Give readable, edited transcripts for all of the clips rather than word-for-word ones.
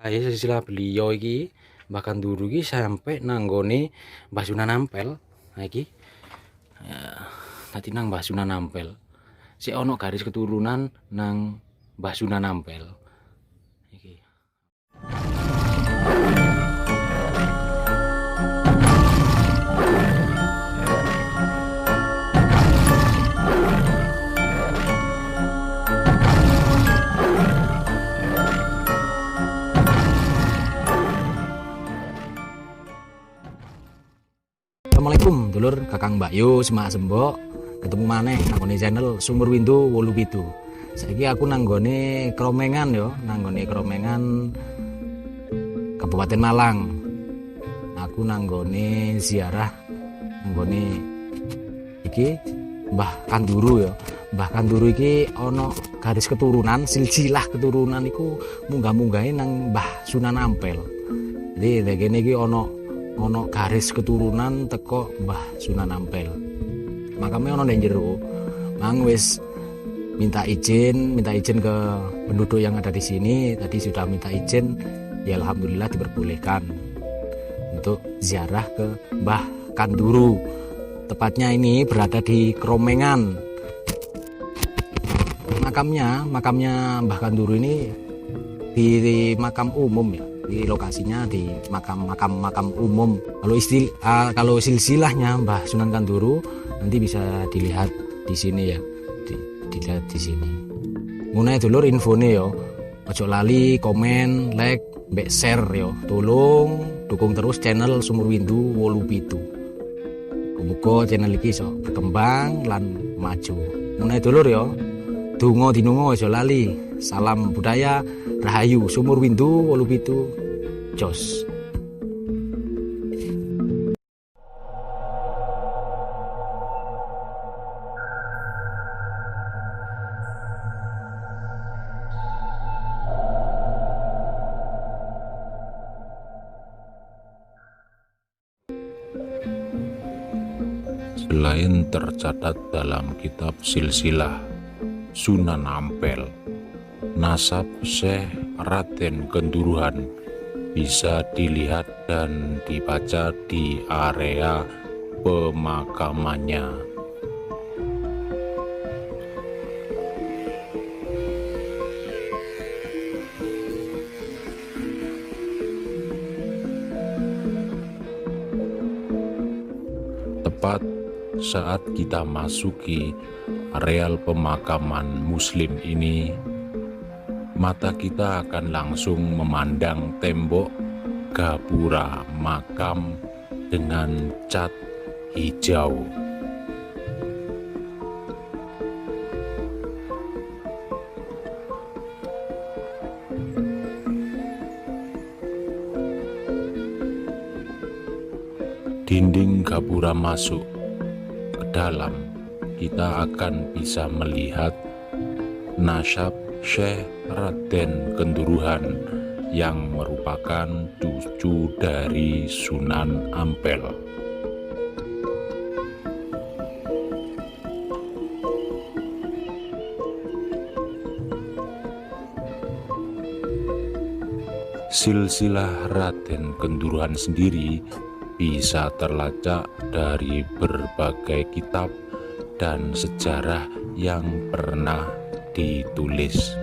Ae silsilah beliau iki Mbah Kanduru iki sampe nanggone Mbah Sunan Ampel. Nah iki ya, dadi nang Mbah Sunan Ampel. Sik ana garis keturunan nang Mbah Sunan Ampel. Iki. Assalamualaikum dulur Kakang Mbakyu Semak Sembok. Ketemu maneh nanggone channel Sumur Windu 87. Saiki aku nanggone Kromengan yo, nanggone Kromengan Kabupaten Malang. Aku nanggone ziarah nanggone iki Mbah Kanduru yo. Mbah Kanduru iki ana garis keturunan, silsilah keturunan iku munggah-munggahe nang Mbah Sunan Ampel. Jadi kene iki ana garis keturunan teko Mbah Sunan Ampel. Makamnya ono ning jero. Mang wis minta izin ke penduduk yang ada di sini. Tadi sudah minta izin, ya alhamdulillah diperbolehkan untuk ziarah ke Mbah Kanduru. Tepatnya ini berada di Kromengan. Makamnya Mbah Kanduru ini di makam umum ya. Di lokasinya di makam umum. Kalau silsilahnya Mbah Sunan Kanduru nanti bisa dilihat di sini ya, dilihat di sini. Ngono dulur infone yo. Ojo lali komen, like, mbek share yo. Tolong dukung terus channel Sumur Windu 87. Muga channel iki iso berkembang lan maju. Ngono dulur yo. Donga dinunga aja lali. Salam budaya Rahayu Sumur Windu 87. Jos. Selain tercatat dalam kitab silsilah Sunan Ampel, nasab Syekh Raden Kenduruhan bisa dilihat dan dibaca di area pemakamannya. Tepat saat kita masuki areal pemakaman Muslim ini, mata kita akan langsung memandang tembok gapura makam dengan cat hijau. Dinding gapura masuk ke dalam, kita akan bisa melihat nasab Syekh Raden Kenduruhan yang merupakan cucu dari Sunan Ampel. Silsilah Raden Kenduruhan sendiri bisa terlacak dari berbagai kitab dan sejarah yang pernah ditulis.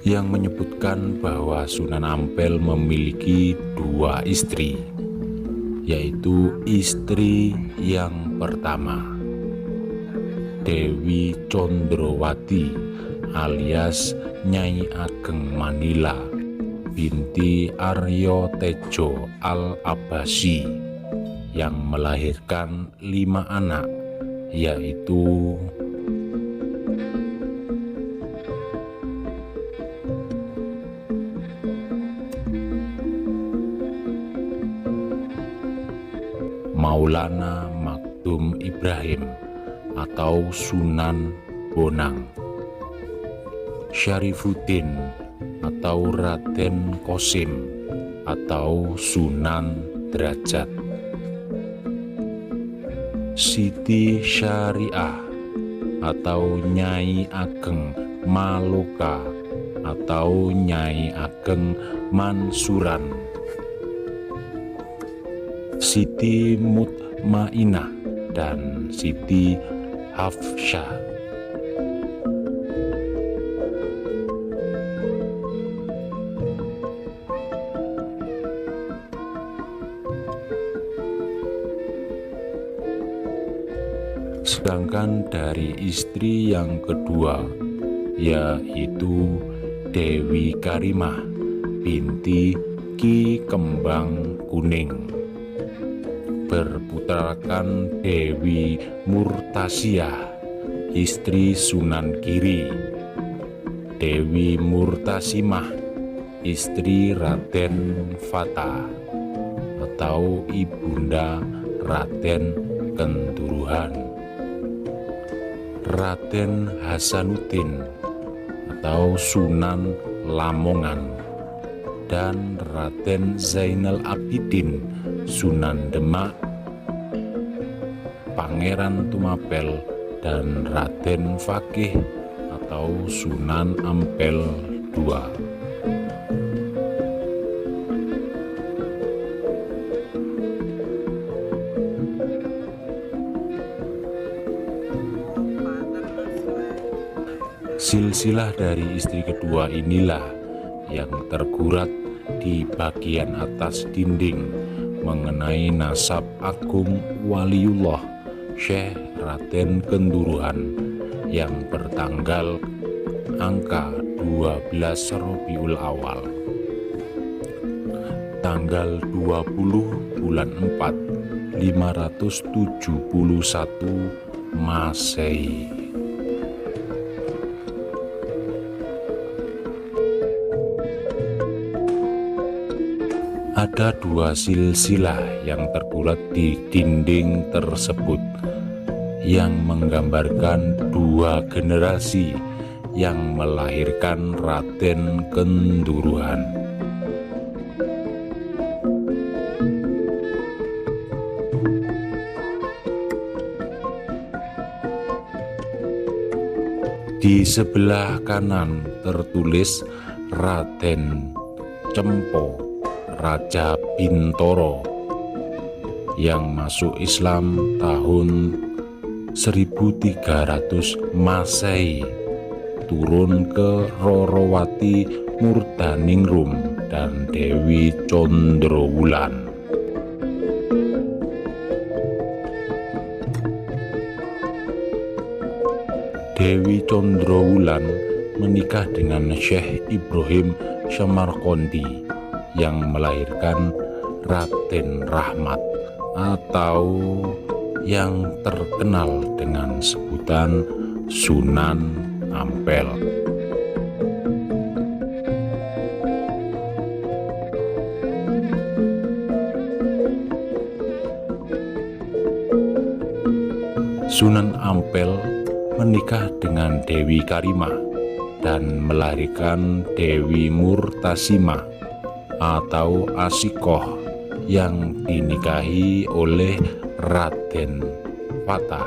Yang menyebutkan bahwa Sunan Ampel memiliki 2 istri, yaitu istri yang pertama Dewi Condrowati alias Nyai Ageng Manila binti Aryo Tejo Al-Abbasi yang melahirkan 5 anak, yaitu Maulana Maktum Ibrahim atau Sunan Bonang, Syarifuddin atau Raden Kosim atau Sunan Derajat, Siti Syariah atau Nyai Ageng Maloka atau Nyai Ageng Mansuran, Siti Mutmainah dan Siti Hafsyah. Sedangkan dari istri yang kedua yaitu Dewi Karimah binti Ki Kembang Kuning, berputrakan Dewi Murtasiah istri Sunan Giri, Dewi Murtasimah istri Raden Fata atau ibunda Raden Kenduruhan, Raden Hasanuddin atau Sunan Lamongan, dan Raden Zainal Abidin Sunan Demak, Pangeran Tumapel, dan Raden Fakih atau Sunan Ampel II. Silsilah dari istri kedua inilah yang tergurat di bagian atas dinding mengenai nasab agung Waliullah Syekh Raden Kenduruhan yang bertanggal angka 12 Rabiul Awal, tanggal 20 bulan 4 571 Masehi. Ada dua silsilah yang tergurat di dinding tersebut yang menggambarkan dua generasi yang melahirkan Raden Kenduruhan. Di sebelah kanan tertulis Raden Cempo Raja Bintoro yang masuk Islam tahun 1300 Masehi, turun ke Rorowati Murdaningrum dan Dewi Condrowulan. Dewi Condrowulan menikah dengan Syekh Ibrahim Samarqandi yang melahirkan Raden Rahmat atau yang terkenal dengan sebutan Sunan Ampel. Sunan Ampel menikah dengan Dewi Karimah dan melahirkan Dewi Murtasimah atau Asikoh yang dinikahi oleh Raden Fata.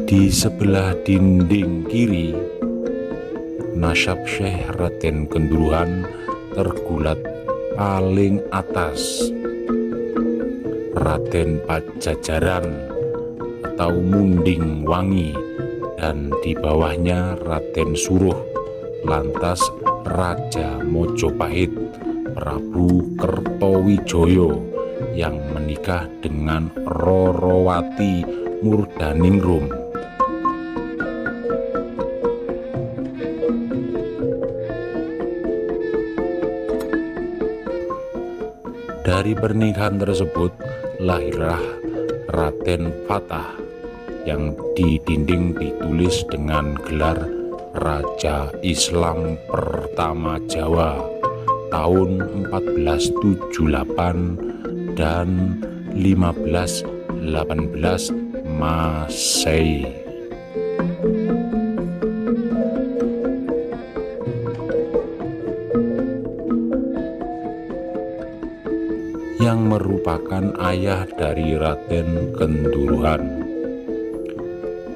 Di sebelah dinding kiri, nasab Syekh Raden Kenduruhan tergulat paling atas Raden Pajajaran atau Munding Wangi, dan di bawahnya Raden Suruh, lantas Raja Mojopahit Prabu Kertowijoyo yang menikah dengan Rorowati Murdaningrum. Dari pernikahan tersebut lahirlah Raden Fatah yang di dinding ditulis dengan gelar Raja Islam pertama Jawa tahun 1478 dan 1518 Masehi. merupakan ayah dari Raden Kenduruhan.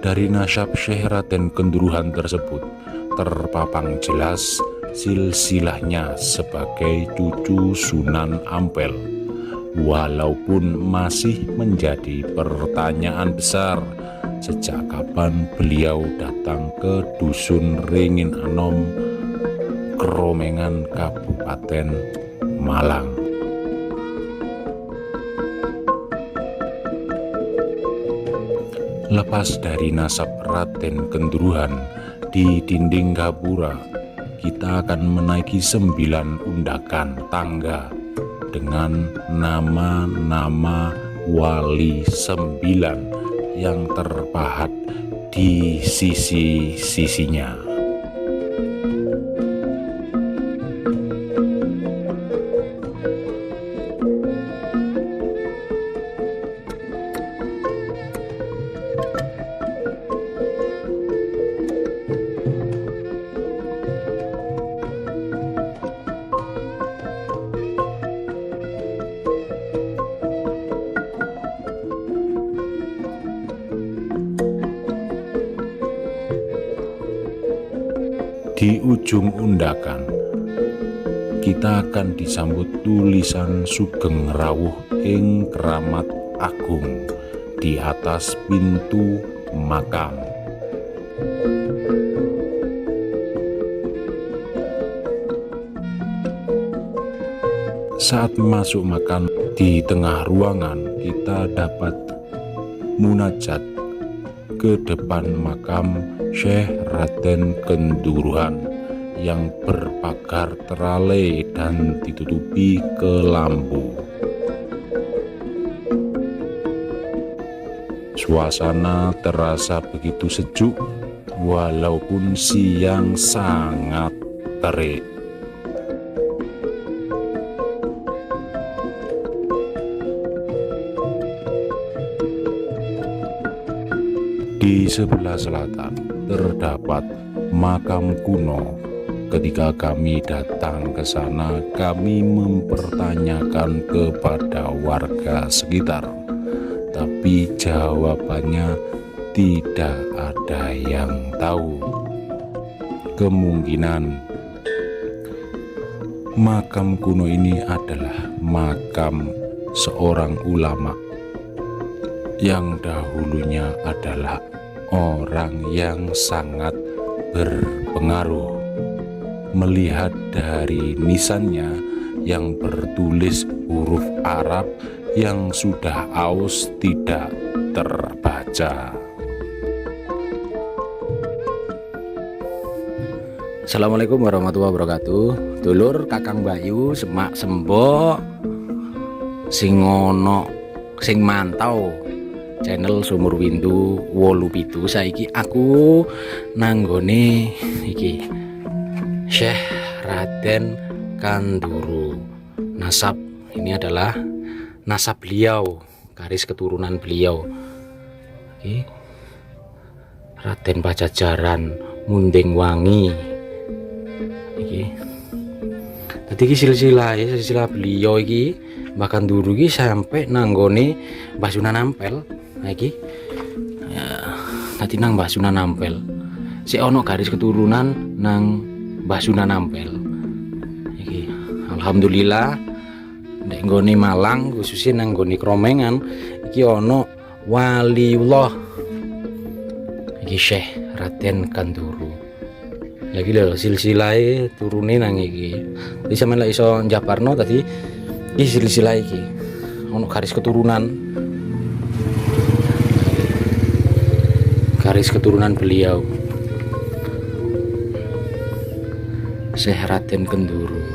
Dari nasab Syekh Raden Kenduruhan tersebut terpapang jelas silsilahnya sebagai cucu Sunan Ampel. Walaupun masih menjadi pertanyaan besar sejak kapan beliau datang ke Dusun Ringin Anom, Kromengan, Kabupaten Malang. Lepas dari nasab Raden Kenduruhan di dinding gapura, kita akan menaiki 9 undakan tangga dengan nama-nama wali 9 yang terpahat di sisi-sisinya. Di ujung undakan, kita akan disambut tulisan Sugeng Rawuh ing Kramat Agung di atas pintu makam. Saat masuk makam, di tengah ruangan kita dapat munajat ke depan makam Syekh Raden Kenduruhan yang berpagar terale dan ditutupi kelambu. Suasana terasa begitu sejuk walaupun siang sangat terik. Di sebelah selatan terdapat makam kuno. Ketika kami datang ke sana, kami mempertanyakan kepada warga sekitar, tapi jawabannya tidak ada yang tahu. Kemungkinan makam kuno ini adalah makam seorang ulama yang dahulunya adalah orang yang sangat berpengaruh. Melihat dari nisannya yang bertulis huruf Arab yang sudah aus tidak terbaca. Assalamualaikum warahmatullahi wabarakatuh. Dulur Kakang Bayu semak sembok sing ono sing mantau channel Sumur Windu 87. Saiki aku nanggone iki Syekh Raden Kanduru. Nasab ini adalah nasab beliau, garis keturunan beliau. Iki Raden Pajajaran Munding Wangi. Iki tadi iki silsilah beliau iki bahkan dulu iki sampai nanggone Mbah Sunan Ampel. Nah iki ya, tadi nang Mbah Sunan Ampel si ono garis keturunan nang Mbah Sunan Ampel iki. Alhamdulillah nek nggone Malang, khususnya nang nggone Kromengan iki ono waliullah iki Syekh Raden Kanduru. Lagi lho silsilahe turune nang iki. Jadi sampeyan lek iso njabarno tadi iki silsilah iki ono garis keturunan beliau Syekh Raden Kanduru.